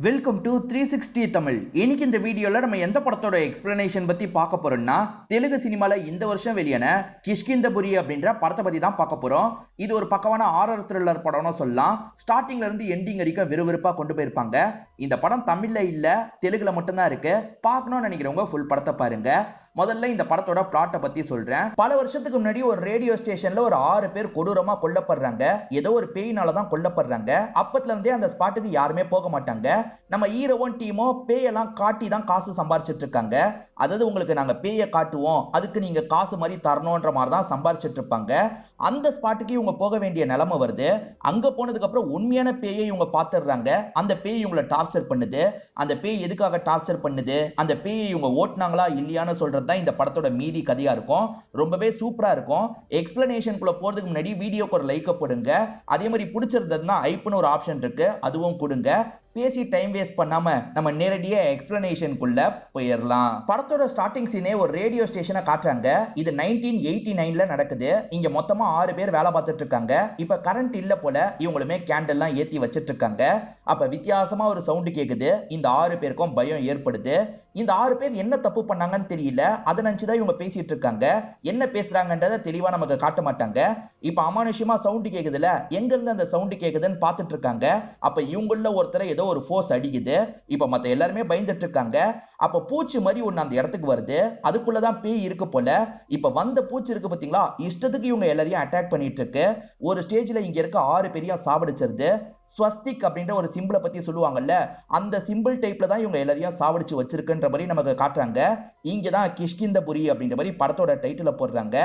Welcome to 360 Tamil. இன்னைக்கு இந்த வீடியோல நம்ம எந்த படத்தோட எக்ஸ்பிளனேஷன் பத்தி பார்க்க போறோம்னா, தெலுங்கு சினிமால இந்த வருஷம் வெளியான கிஷ்கிந்தபுரி அப்படின்ற படத்தை பத்தி தான் பார்க்க போறோம். இது ஒரு பக்கமான ஹாரர் த்ரில்லர் படம்னு சொல்லலாம். ஸ்டார்டிங்ல இருந்து எண்டிங் வரைக்கும் விறுவிறுப்பா கொண்டு போயிருப்பாங்க. இந்த படம் தமிழ்ல இல்ல, தெலுங்குல மட்டும்தான் இருக்கு. பார்க்கணும்னு நினைக்கிறவங்க ஃபுல் படத்தை பாருங்க. முதல்ல இந்த படத்தோட பிளாட்டை பத்தி சொல்றேன். பல வருஷத்துக்கு முன்னாடி ஒரு ரேடியோ ஸ்டேஷன்ல ஒரு 6 பேர் கொடூரமா கொல்லப்படுறாங்க. ஏதோ ஒரு பேயினால தான் கொல்லப்படுறாங்க. அப்பத்துல இருந்தே அந்த ஸ்பாட்டுக்கு யாருமே போக மாட்டாங்க. நம்ம ஹீரோவும் டீமோ பேயெல்லாம் காட்டி தான் காசு சம்பாரிச்சிட்டு இருக்காங்க. அதாவது உங்களுக்கு நாங்க பேயை காட்டுவோம், அதுக்கு நீங்க காசு மாதிரி தரணும்ன்ற மாதிரி தான் சம்பாரிச்சிட்டு இருப்பாங்க. அந்த ஸ்பாட்டுக்கு இவங்க போக வேண்டிய நிலைமை வருது. அங்க போனதுக்கு அப்புறம் உண்மையான பேயை இவங்க பாத்துடுறாங்க. அந்த பேய் இவங்களை டார்ச்சர் பண்ணுது. அந்த பேய் எதுக்காக டார்ச்சர் பண்ணுது, அந்த பேயை இவங்க ஓட்டுனாங்களா இல்லையான்னு சொல்றது தான் இந்த படத்தோட மீதி கதையா இருக்கும். ரொம்பவே சூப்பரா இருக்கும். எக்ஸ்பிளனேஷனுக்குள்ள போறதுக்கு முன்னாடி வீடியோக்கு ஒரு லைக் போடுங்க. அதே மாதிரி பிடிச்சிருந்ததுன்னா ஐப்னு ஒரு ஆப்ஷன் இருக்கு, அதுவும் கொடுங்க. பேசி டைம் வேஸ்ட் பண்ணாம நம்ம நேரடியா எக்ஸ்பிளனேஷனுக்குள்ள போயிடலாம். படத்தோட ஸ்டார்டிங் சீனே ஒரு ரேடியோ ஸ்டேஷனை காட்டுறாங்க. இது 1989ல நடக்குது. இங்க மொத்தமா 6 பேர் வேலை பார்த்துட்டு இருக்காங்க. இப்ப கரண்ட் இல்ல போல, இவங்களுமே கேண்டில் எல்லாம் ஏத்தி வச்சிட்டு இருக்காங்க. அப்ப வித்தியாசமா ஒரு சவுண்ட் கேக்குது. இந்த 6 பேருக்கும் பயம் ஏற்படுது. இந்த 6 பேர் என்ன தப்பு பண்ணாங்கன்னு தெரியல, அதை நினைச்சுதான் இவங்க பேசிட்டு இருக்காங்க. என்ன பேசுறாங்கன்றத தெளிவா நமக்கு காட்ட மாட்டாங்க. இப்ப அமானுஷ்யமா சவுண்ட் கேக்குதுல, எங்க இருந்து அந்த சவுண்ட் கேக்குதுன்னு பாத்துட்டு இருக்காங்க. அப்ப இவங்கள ஒருத்தரை ஏதோ ஒரு ஃபோர்ஸ் அடிக்குது. இப்ப மத்த எல்லாருமே பயந்துட்டு இருக்காங்க. அப்ப பூச்சி மாதிரி ஒண்ணு அந்த இடத்துக்கு வருது. அதுக்குள்ளதான் பேய் இருக்கு போல. இப்ப வந்த பூச்சி இருக்கு பாத்தீங்களா, இஷ்டத்துக்கு இவங்க எல்லாரையும் அட்டாக் பண்ணிட்டு இருக்கு. ஒரு ஸ்டேஜ்ல இங்க இருக்க 6 பேரையும் சாவடிச்சிருது. ஸ்வஸ்திக் அப்படின்ற ஒரு சிம்பிளை பத்தி சொல்லுவாங்கல்ல, அந்த சிம்பிள் டைப்ல தான் இவங்க எல்லாரையும் சாவடிச்சு வச்சிருக்குன்ற மாதிரி நமக்கு காட்டுறாங்க. இங்கதான் கிஷ்கிந்தபுரி அப்படின்ற மாதிரி படத்தோட டைட்டில போடுறாங்க.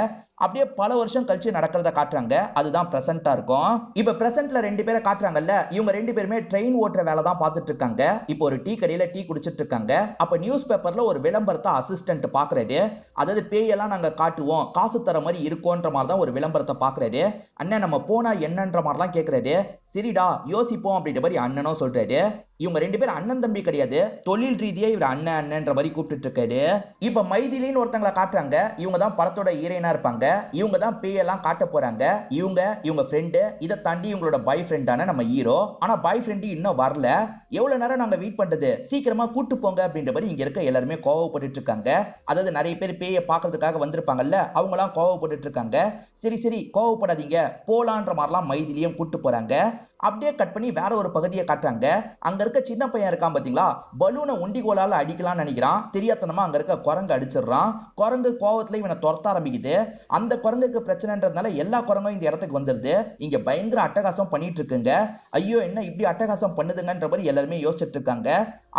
அப்படியே பல வருஷம் கழிச்சு நடக்கிறத காட்டுறாங்க. அதுதான் பிரசன்டா இருக்கும். இப்ப பிரசன்ட்ல 2 பேரை காட்டுறாங்கல்ல, இவங்க 2 பேருமே ட்ரெயின் ஓட்டுற வேலை தான் பார்த்துட்டு இருக்காங்க. இப்போ ஒரு டீ கடையில டீ குடிச்சிட்டு இருக்காங்க. அப்ப நியூஸ் பேப்பர்ல ஒரு விளம்பரத்தை அசிஸ்டன்ட் பாக்குறாரு. அதாவது பேயெல்லாம் நாங்க காட்டுவோம், காசு தர மாதிரி இருக்கும்ன்ற மாதிரி தான் ஒரு விளம்பரத்தை பாக்குறாரு. அண்ணன் நம்ம போனா என்னன்ற மாதிரிலாம் கேக்குறாரு. சரிடா யோசிப்போம் அப்படின்ற மாதிரி அண்ணனும் சொல்றாரு. இவங்க 2 பேரும் அண்ணன் தம்பி கிடையாது, தொழில் ரீதியா இவர் அண்ணன் அண்ணன்ற மாதிரி கூப்பிட்டு இருக்காரு. இப்ப மைதிலின்னு ஒருத்தங்களை காட்டுறாங்க. இவங்க தான் படத்தோட ஹீரோயினா இருப்பாங்க. இவங்க தான் பேயெல்லாம் காட்ட போறாங்க. இவங்க ஃப்ரெண்டு, இதை தாண்டி இவங்களோட பாய் ஃப்ரெண்டான நம்ம ஹீரோ. ஆனா பாய் ஃப்ரெண்டு இன்னும் வரல. எவ்வளவு நேரம் நாங்க வெயிட் பண்றது, சீக்கிரமா கூட்டு போங்க அப்படின்ற மாதிரி இங்க இருக்க எல்லாருமே கோவப்பட்டு இருக்காங்க. அதாவது நிறைய பேர் பேயை பாக்குறதுக்காக வந்திருப்பாங்கல்ல, அவங்க எல்லாம் கோவப்பட்டு இருக்காங்க. சரி சரி கோவப்படாதீங்க, போலான்ற மாதிரிலாம் மைதிலியும் கூட்டு போறாங்க. அப்படியே கட் பண்ணி வேற ஒரு பகுதியை காட்டுறாங்க. அங்க இருக்க சின்ன பையன் இருக்கான் பாத்தீங்களா, பலூனை உண்டிகோலால அடிக்கலாம்னு நினைக்கிறான். தெரியாதனமா அங்க இருக்க குரங்கு அடிச்சிடறான். குரங்கு கோவத்துல இவனை துரத்த ஆரம்பிக்குது. அந்த குரங்குக்கு பிரச்சனைன்றதுனால எல்லா குரங்கும் இந்த இடத்துக்கு வந்துருது. இங்க பயங்கர அட்டகாசம் பண்ணிட்டு இருக்குங்க. ஐயோ என்ன இப்படி அட்டகாசம் பண்ணுதுங்கன்ற மாதிரி எல்லாருமே யோசிச்சுட்டு இருக்காங்க.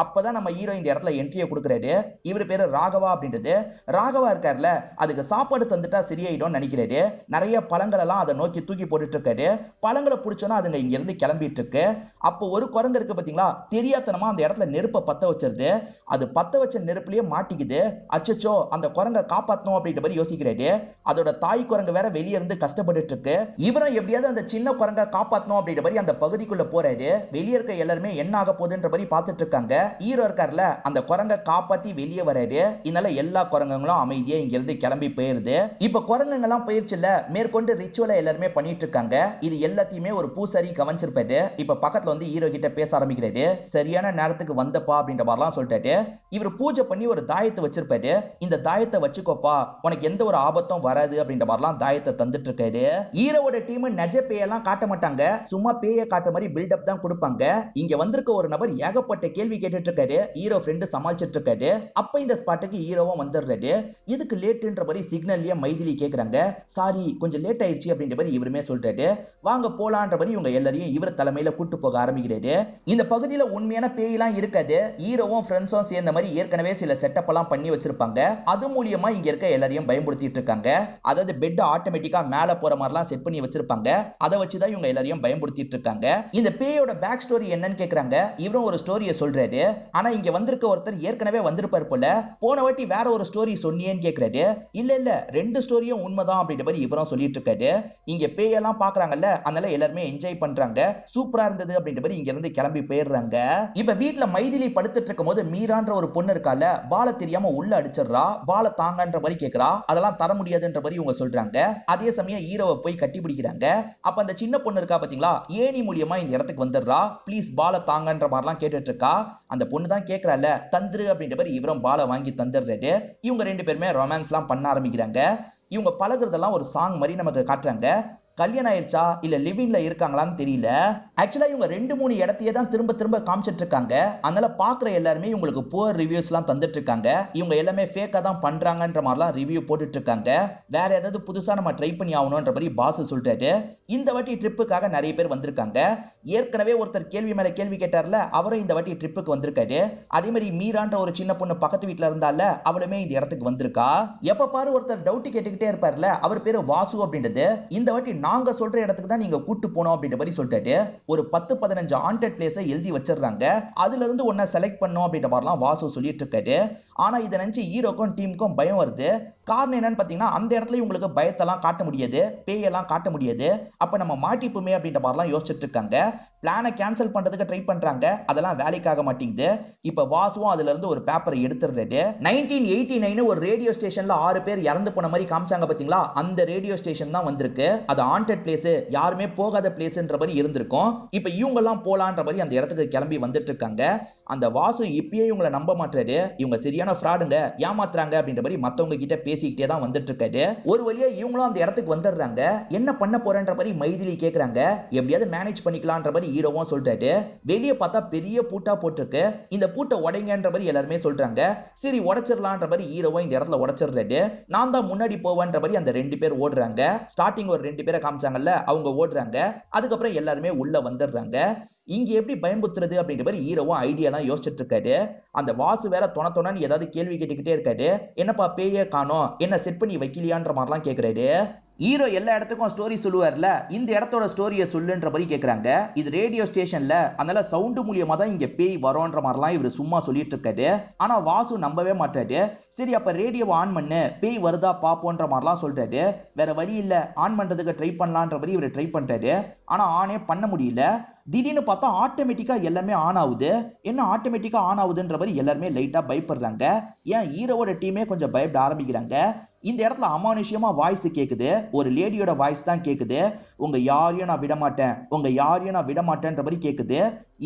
அப்பதான் நம்ம ஹீரோ இந்த இடத்துல என்ட்ரியை கொடுக்குறாரு. இவர் பேரு ராகவா அப்படின்றது. ராகவா இருக்காருல, அதுக்கு சாப்பாடு தந்துட்டா சரியாயிடும் நினைக்கிறாரு. நிறைய பழங்கள் எல்லாம் அதை நோக்கி தூக்கி போட்டுட்டு இருக்காரு. பழங்களை பிடிச்சோன்னா அதுங்க இங்க இருந்து கிளம்பிட்டு இருக்கு. அப்போ ஒரு குரங்கு இருக்கு பாத்தீங்களா, தெரியாதனமா அந்த இடத்துல நெருப்பை பத்த வச்சிருது. அது பத்த வச்ச நெருப்புலயே மாட்டிக்குது. அச்சச்சோ அந்த குரங்கை காப்பாத்தணும் அப்படின்ற மாதிரி யோசிக்கிறாரு. அதோட தாய் குரங்கு வேற வெளியே இருந்து கஷ்டப்பட்டு இருக்கு. இவரும் எப்படியாவது அந்த சின்ன குரங்கை காப்பாத்தணும் அப்படின்ற மாதிரி அந்த பகுதிக்குள்ள போறாரு. வெளியே இருக்க எல்லாருமே என்ன ஆக போகுதுன்ற மாதிரி பார்த்துட்டு இருக்காங்க. ஹீரோ இருக்கார்ல, அந்த குரங்கை காப்பாத்தி வெளியே வராரு. இதனால எல்லா குரங்குகளும் அமைதியா இங்க இருந்து கிளம்பி போயிருது. இப்ப குரங்குங்க எல்லாம் போயிருச்சுல, மேற்கொண்டு ரிச்சுவலை எல்லாருமே பண்ணிட்டு இருக்காங்க. இது எல்லாத்தையுமே ஒரு பூசாரி கவனிச்சிருப்பாரு. இப்ப பக்கத்துல வந்து ஹீரோ கிட்ட பேச ஆரம்பிக்கிறாரு. சரியான நேரத்துக்கு வந்தப்பா அப்படின்ற மாதிரிலாம் சொல்லிட்டாரு. இவர் பூஜை பண்ணி ஒரு தாயத்தை வச்சிருப்பாரு. இந்த தாயத்தை வச்சுக்கோப்பா, உனக்கு எந்த ஒரு ஆபத்தும் வராது அப்படின்ற மாதிரிலாம் தாயத்தை தந்துட்டு இருக்காரு. ஹீரோவோட டீம் நெஜ பேயெல்லாம் காட்ட மாட்டாங்க, சும்மா பேயை காட்ட மாதிரி பில்டப் தான் கொடுப்பாங்க. இங்க வந்திருக்க ஒரு நபர் ஏகப்பட்ட கேள்வி கேட்டுட்டு இருக்காரு. ஹீரோ ஃப்ரெண்டு சமாளிச்சிட்டு இருக்காரு. அப்ப இந்த ஸ்பாட்டுக்கு ஹீரோவும் வந்துடுறாரு. இதுக்கு லேட்டுன்ற மாதிரி சிக்னல்லையே மைதிலி கேக்குறாங்க. சாரி கொஞ்சம் லேட் ஆயிடுச்சு அப்படின்ற மாதிரி இவருமே சொல்றாரு. வாங்க போலான்ற மாதிரி இவங்க எல்லாரையும் இவர் தலைமையில கூட்டு போக ஆரம்பிக்கிறாரு. இந்த பகுதியில உண்மையான பேயெல்லாம் இருக்காது. ஹீரோவும் ஃப்ரெண்ட்ஸும் சேர்ந்த மாதிரி ஏற்கனவே சில செட்டப் எல்லாம் பண்ணி வச்சிருப்பாங்க. அது மூலியமா இங்க இருக்க எல்லாரையும் பயன்படுத்திட்டு இருக்காங்க. அதாவது பெட் ஆட்டோமேட்டிக்கா மேல போற மாதிரிலாம் செட் பண்ணி வச்சிருப்பாங்க. அதை வச்சுதான் இவங்க எல்லாரையும் பயன்படுத்திட்டு இருக்காங்க. இந்த பேயோட பேக் ஸ்டோரி என்னன்னு கேக்குறாங்க. இவரும் ஒரு ஸ்டோரியை சொல்றாரு. கேக்குறாரு. ஆனா இங்க வந்திருக்க ஒருத்தர் ஏற்கனவே வந்திருப்பார் போல, போன வாட்டி வேற ஒரு ஸ்டோரி சொன்னியேன்னு கேக்குறாரு. இல்ல ரெண்டு ஸ்டோரியும் உண்மைதான் அப்படின்ற மாதிரி இவரும் சொல்லிட்டு இருக்காரு. இங்க பேயெல்லாம் பாக்குறாங்கல்ல, அதனால எல்லாருமே என்ஜாய் பண்றாங்க, சூப்பரா இருந்தது அப்படின்ற மாதிரி இங்க இருந்து கிளம்பி போயிடுறாங்க. இப்ப வீட்டுல மைதிலி படுத்துட்டு இருக்கும் போது மீரான்ற ஒரு பொண்ணு இருக்கால, பால தெரியாம உள்ள அடிச்சிடுறா. பால தாங்கன்ற மாதிரி கேக்குறா. அதெல்லாம் தர முடியாதுன்ற மாதிரி இவங்க சொல்றாங்க. அதே சமயம் ஹீரோவை போய் கட்டி பிடிக்கிறாங்க. அப்ப அந்த சின்ன பொண்ணு இருக்கா பாத்தீங்களா, ஏணி மூலியமா இந்த இடத்துக்கு வந்துடுறா. ப்ளீஸ் பால தாங்கன்ற மாதிரிலாம் கேட்டுட்டு இருக்கா. அந்த பொண்ணு தான் கேக்குறால, தந்துரு அப்படின்ற மாதிரி இவரும் பால வாங்கி தந்துடுறாரு. இவங்க ரெண்டு பேருமே ரொமான்ஸ் எல்லாம் பண்ண ஆரம்பிக்கிறாங்க. இவங்க பழகுறதெல்லாம் ஒரு சாங் மாதிரி நமக்கு காட்டுறாங்க. கல்யாணம் ஆயிருச்சா இல்ல லிவிங்ல இருக்காங்களான்னு தெரியல. ஆக்சுவலா இவங்க 2-3 இடத்தையே தான் திரும்ப திரும்ப காமிச்சிட்டு இருக்காங்க. அதனால பாக்குற எல்லாருமே இவங்களுக்கு புவர் ரிவ்யூஸ் எல்லாம் தந்துட்டு இருக்காங்க. இவங்க எல்லாமே ஃபேக்கா தான் பண்றாங்கன்ற மாதிரிலாம் ரிவ்யூ போட்டுட்டு இருக்காங்க. வேற ஏதாவது புதுசா நம்ம ட்ரை பண்ணி ஆகணும்ன்ற மாதிரி பாஸ் சொல்றாரு. இந்த வாட்டி ட்ரிப்புக்காக நிறைய பேர் வந்திருக்காங்க. ஏற்கனவே ஒருத்தர் கேள்வி மேல கேள்வி கேட்டார்ல, அவரும் இந்த வாட்டி ட்ரிப்புக்கு வந்திருக்காரு. அதே மாதிரி மீரான்ற ஒரு சின்ன பொண்ணு பக்கத்து வீட்டுல இருந்தால, அவளுமே இந்த இடத்துக்கு வந்திருக்கா. எப்ப பாரு ஒருத்தர் டவுட் கேட்டுக்கிட்டே இருப்பார்ல, அவர் பேரு வாசு அப்படின்றது. இந்த வாட்டி நாங்க சொல்ற இடத்துக்கு தான் நீங்க கூட்டு போனோம் அப்படின்ற மாதிரி சொல்லிட்டாரு. ஒரு 10-15 ஹாண்டட் பிளேஸ எழுதி வச்சிடுறாங்க. அதுல இருந்து ஒன்ன செலக்ட் பண்ணோம் அப்படின்ற மாதிரிலாம் வாசு சொல்லிட்டு இருக்காரு. ஆனா இதை நினைச்சு ஹீரோக்கும் டீமுக்கும் பயம் வருது. காரணம் என்னன்னு பாத்தீங்கன்னா, அந்த இடத்துல உங்களுக்கு பயத்தெல்லாம் காட்ட முடியாது, பேயெல்லாம் காட்ட முடியாது. அப்ப நம்ம மாட்டிப்புமே அப்படின்ற மாதிரிலாம் யோசிச்சுட்டு இருக்காங்க. பிளானை கேன்சல் பண்றதுக்கு ட்ரை பண்றாங்க. அதெல்லாம் வேலைக்காக மாட்டேங்குது. இப்ப வாசுவும் அதுல இருந்து ஒரு பேப்பரை எடுத்துடுறாரு. 1989 ஒரு ரேடியோ ஸ்டேஷன்ல 6 பேர் இறந்து போன மாதிரி காமிச்சாங்க பாத்தீங்களா, அந்த ரேடியோ ஸ்டேஷன் தான் வந்திருக்கு. அது ஹாண்டட் பிளேஸ், யாருமே போகாத பிளேஸ்ன்ற மாதிரி இருந்திருக்கும். இப்ப இவங்க எல்லாம் போலான்ற மாதிரி அந்த இடத்துக்கு கிளம்பி வந்துட்டு இருக்காங்க. அந்த வாசு இப்பயே இவங்களை நம்ப மாட்டாரு. இவங்க சரியான ஃப்ராடுங்க, ஏமாத்துறாங்க அப்படின்ற மாதிரி மத்தவங்க கிட்ட பேசிக்கிட்டே தான் வந்துட்டு இருக்காரு. ஒரு வழியா இவங்களும் அந்த இடத்துக்கு வந்துடுறாங்க. என்ன பண்ண போறேன்ற மாதிரி மைதிலி கேக்குறாங்க. எப்படியாவது மேனேஜ் பண்ணிக்கலாம்ன்ற மாதிரி ஹீரோவும் சொல்றாரு. வெளியே பார்த்தா பெரிய பூட்டா போட்டிருக்கு. இந்த பூட்டை உடைங்கன்ற மாதிரி எல்லாருமே சொல்றாங்க. சரி உடைச்சிடலான்ற மாதிரி ஹீரோவும் இந்த இடத்துல உடைச்சிடுறாரு. நான் தான் முன்னாடி போவேன்ற மாதிரி அந்த 2 பேர் ஓடுறாங்க. ஸ்டார்டிங் ஒரு 2 பேரை காமிச்சாங்கல்ல, அவங்க ஓடுறாங்க. அதுக்கப்புறம் எல்லாருமே உள்ள வந்துடுறாங்க. இங்க எப்படி பயம்புத்துறது அப்படின்ற மாதிரி ஹீரோவும் ஐடியாலாம் யோசிச்சுட்டு இருக்காரு. அந்த வாசு வேற தொணன்னு ஏதாவது கேள்வி கேட்டுக்கிட்டே இருக்காரு. என்னப்பா பேயே காணோம், என்ன செட் பண்ணி வைக்கலையான்ற மாதிரிலாம் கேக்குறாரு. ஹீரோ எல்லா இடத்துக்கும் ஸ்டோரி சொல்லுவார்ல, இந்த இடத்தோட ஸ்டோரியை சொல்லுன்ற மாதிரி கேக்குறாங்க. இது ரேடியோ ஸ்டேஷன்ல, அதனால சவுண்ட் மூலியமா தான் இங்க பேய் வரோன்ற மாதிரிலாம் இவர் சும்மா சொல்லிட்டு இருக்காரு. ஆனா வாசு நம்பவே மாட்டாரு. சரி அப்ப ரேடியோவை ஆன் பண்ணு, பேய் வருதா பாப்போன்ற மாதிரிலாம் சொல்றாரு. வேற வழி இல்ல, ஆன் பண்றதுக்கு ட்ரை பண்ணலான்ற மாதிரி இவர் ட்ரை பண்றாரு. ஆனா ஆனே பண்ண முடியல. திடீர்னு பார்த்தா ஆட்டோமேட்டிக்கா எல்லாமே ஆன் ஆகுது. என்ன ஆட்டோமேட்டிக்கா ஆன் ஆகுதுன்ற மாதிரி எல்லாருமே லைட்டா பயப்படுறாங்க. ஏன் ஹீரோவோட டீமே கொஞ்சம் பயப்பட ஆரம்பிக்கிறாங்க. இந்த இடத்துல அமானுஷ்யமா வாய்ஸ் கேக்குது. ஒரு லேடியோட வாய்ஸ் தான் கேக்குது. உங்க யாரையும் நான் விட மாட்டேன், உங்க யாரையும் நான் விட மாட்டேன்ற மாதிரி கேக்குது.